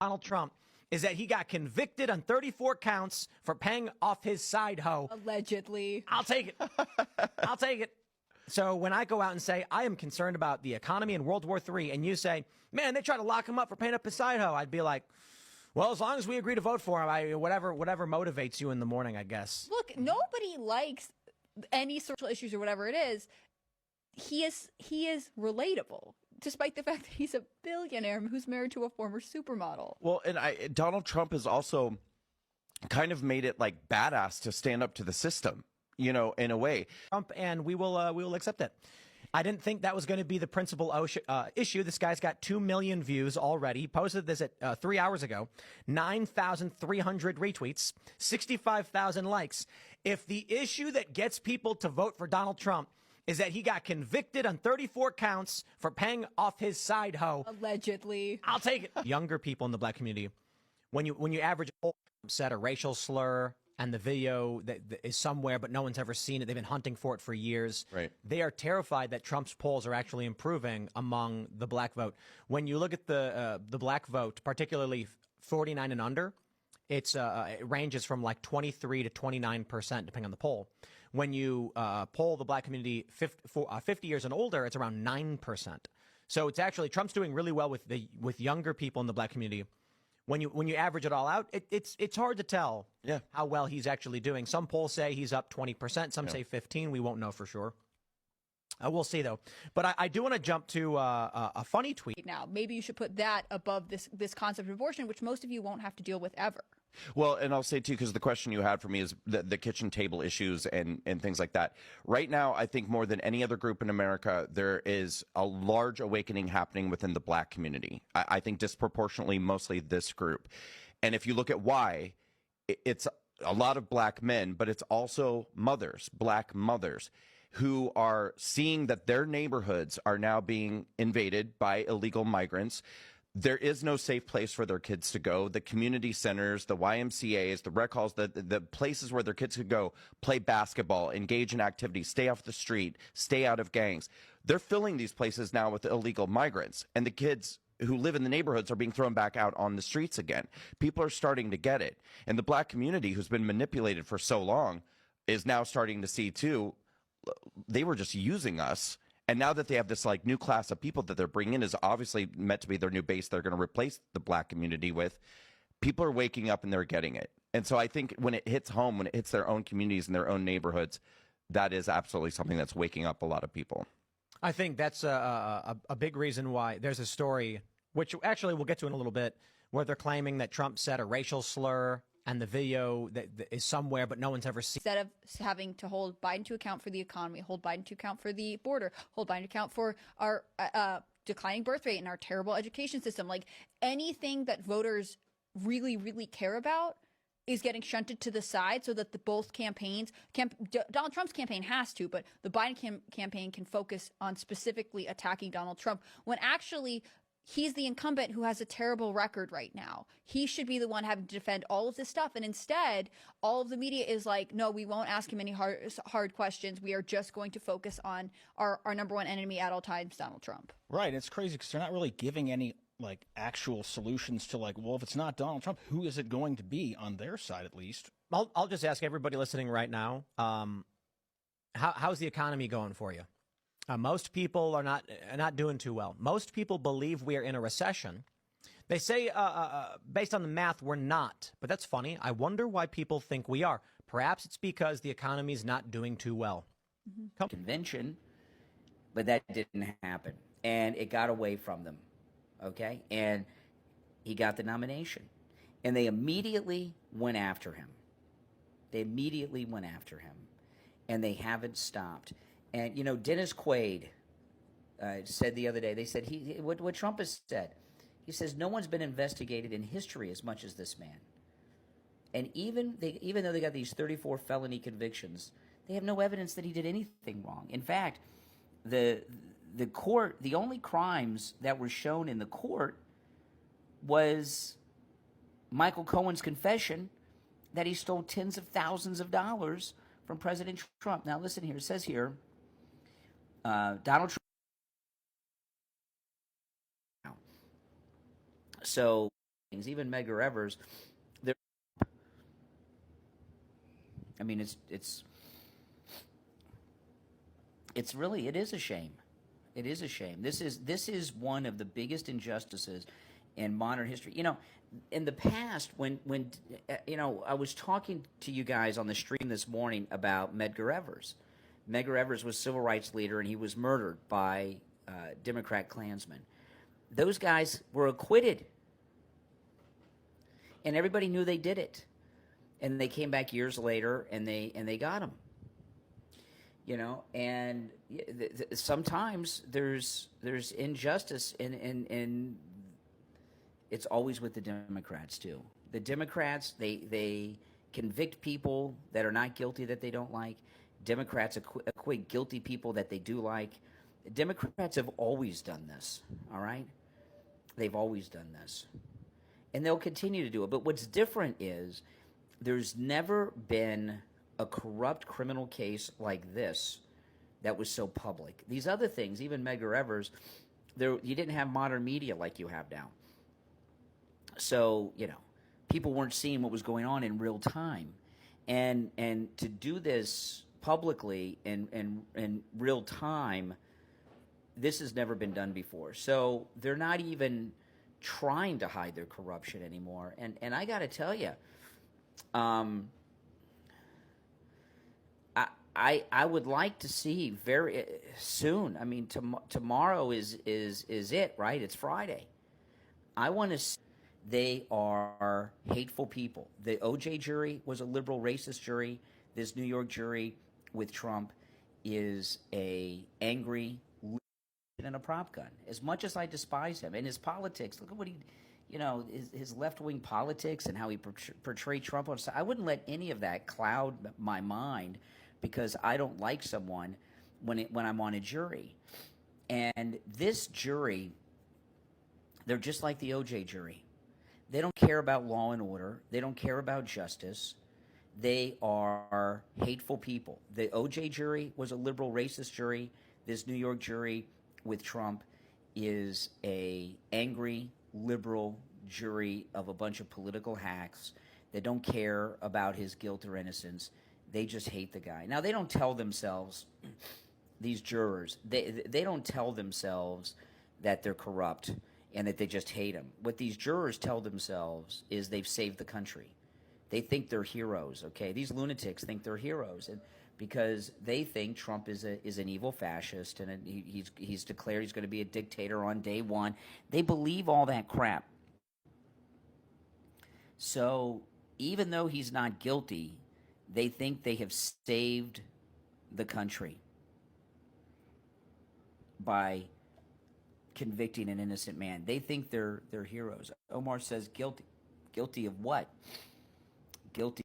Donald Trump is that he got convicted on 34 counts for paying off his side hoe. Allegedly. I'll take it. I'll take it. So when I go out and say, I am concerned about the economy in World War III, and you say, man, they try to lock him up for paying up his side hoe, I'd be like, well, as long as we agree to vote for him, whatever motivates you in the morning, I guess. Look, nobody likes any social issues or whatever it is. He is relatable, despite the fact that he's a billionaire who's married to a former supermodel. Well, and Donald Trump has also kind of made it like badass to stand up to the system, you know, in a way. Trump, and we will accept it. I didn't think that was going to be the principal issue. This guy's got 2 million views already. He posted this at 3 hours ago, 9,300 retweets, 65,000 likes. If the issue that gets people to vote for Donald Trump is that he got convicted on 34 counts for paying off his side hoe. Allegedly. I'll take it. Younger people in the black community, when you average a whole set a racial slur and the video that is somewhere, but no one's ever seen it. They've been hunting for it for years. Right. They are terrified that Trump's polls are actually improving among the black vote. When you look at the black vote, particularly 49 and under, it ranges from like 23 to 29%, depending on the poll. When you poll the black community 50 years and older, it's around 9%. So it's actually Trump's doing really well with younger people in the black community. When you average it all out, it's hard to tell how well he's actually doing. Some polls say he's up 20%. Some say 15. We won't know for sure. We'll see, though. But I do want to jump to a funny tweet. Now, maybe you should put that above this concept of abortion, which most of you won't have to deal with ever. Well, and I'll say, too, because the question you had for me is the kitchen table issues and things like that. Right now, I think more than any other group in America, there is a large awakening happening within the black community. I think disproportionately, mostly this group. And if you look at why, it's a lot of black men, but it's also mothers, black mothers, who are seeing that their neighborhoods are now being invaded by illegal migrants. There is no safe place for their kids to go. The community centers, the YMCAs, the rec halls, the places where their kids could go play basketball, engage in activities, stay off the street, stay out of gangs. They're filling these places now with illegal migrants, and the kids who live in the neighborhoods are being thrown back out on the streets again. People are starting to get it. And the black community, who's been manipulated for so long, is now starting to see, too, they were just using us. And now that they have this like new class of people that they're bringing in is obviously meant to be their new base they're going to replace the black community with, people are waking up and they're getting it. And so I think when it hits home, when it hits their own communities and their own neighborhoods, that is absolutely something that's waking up a lot of people. I think that's a big reason why there's a story, which actually we'll get to in a little bit, where they're claiming that Trump said a racial slur and the video that is somewhere, but no one's ever seen. Instead of having to hold Biden to account for the economy, hold Biden to account for the border, hold Biden to account for our declining birth rate and our terrible education system, like anything that voters really, really care about is getting shunted to the side so that both campaigns, Donald Trump's campaign has to, but the Biden campaign can focus on specifically attacking Donald Trump when actually he's the incumbent who has a terrible record right now. He should be the one having to defend all of this stuff. And instead, all of the media is like, no, we won't ask him any hard questions. We are just going to focus on our number one enemy at all times, Donald Trump. Right. It's crazy because they're not really giving any like actual solutions to like, well, if it's not Donald Trump, who is it going to be on their side at least? I'll just ask everybody listening right now, how's the economy going for you? Most people are not doing too well. Most people believe we are in a recession. They say, based on the math, we're not. But that's funny. I wonder why people think we are. Perhaps it's because the economy is not doing too well. Convention, but that didn't happen. And it got away from them. Okay? And he got the nomination. And they immediately went after him. And they haven't stopped. And, you know, Dennis Quaid said the other day, they said, what Trump has said, he says, no one's been investigated in history as much as this man. And even though they got these 34 felony convictions, they have no evidence that he did anything wrong. In fact, the court, the only crimes that were shown in the court was Michael Cohen's confession that he stole tens of thousands of dollars from President Trump. Now, listen here. It says here, Donald Trump. So even Medgar Evers, they're, I mean, it's really, it is a shame. It is a shame. This is one of the biggest injustices in modern history. You know, in the past, when you know, I was talking to you guys on the stream this morning about Medgar Evers. Medgar Evers was a civil rights leader, and he was murdered by Democrat Klansmen. Those guys were acquitted, and everybody knew they did it. And they came back years later, and they got him. You know, and sometimes there's injustice, and it's always with the Democrats too. The Democrats, they convict people that are not guilty that they don't like. Democrats acquit guilty people that they do like. Democrats have always done this, all right? They've always done this. And they'll continue to do it. But what's different is there's never been a corrupt criminal case like this that was so public. These other things, even Medgar Evers, you didn't have modern media like you have now. So, you know, people weren't seeing what was going on in real time. And to do this publicly in real time, this has never been done before. So they're not even trying to hide their corruption anymore. And I got to tell you, I would like to see very soon. I mean, tomorrow is it, right? It's Friday. I want to see. They are hateful people. The OJ jury was a liberal, racist jury. This New York jury with Trump is a angry and a prop gun. As much as I despise him and his politics, look at what he, you know, his left-wing politics and how he portrayed Trump on. I wouldn't let any of that cloud my mind because I don't like someone when I'm on a jury. And this jury, they're just like the OJ jury. They don't care about law and order. They don't care about justice. They are hateful people. The OJ jury was a liberal, racist jury. This New York jury with Trump is a angry, liberal jury of a bunch of political hacks that don't care about his guilt or innocence. They just hate the guy. Now, they don't tell themselves, these jurors, they don't tell themselves that they're corrupt and that they just hate him. What these jurors tell themselves is they've saved the country. They think they're heroes, okay? These lunatics think they're heroes, and because they think Trump is an evil fascist, and he's declared he's going to be a dictator on day one. They believe all that crap. So even though he's not guilty, they think they have saved the country by convicting an innocent man. They think they're heroes. Omar says guilty. Guilty of what? Guilty